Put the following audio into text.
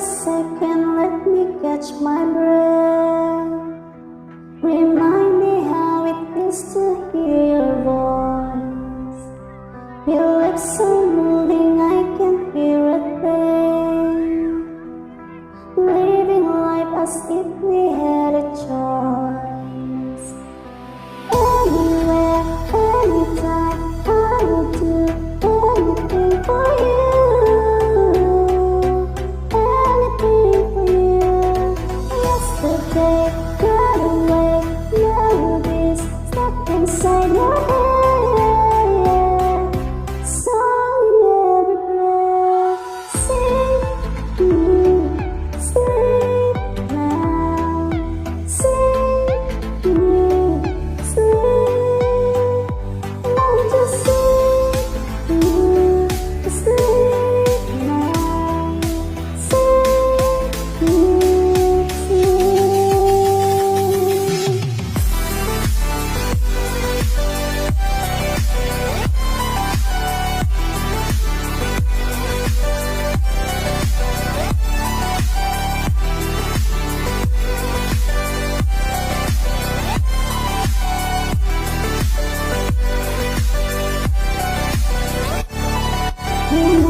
second, let me catch my breath. Remind me how it feels to hear your voice. Your lips so moving, I can hear a thing. Living life as if we had a choice. Anywhere, anytime, I will do anything for you. Anything for you. Yesterday got away, melodies stuck inside your head. Song in every breath, sing to you, sleep now, sing to you, sleep. Won't you sing to you, sleep now, sing to you, sleep. You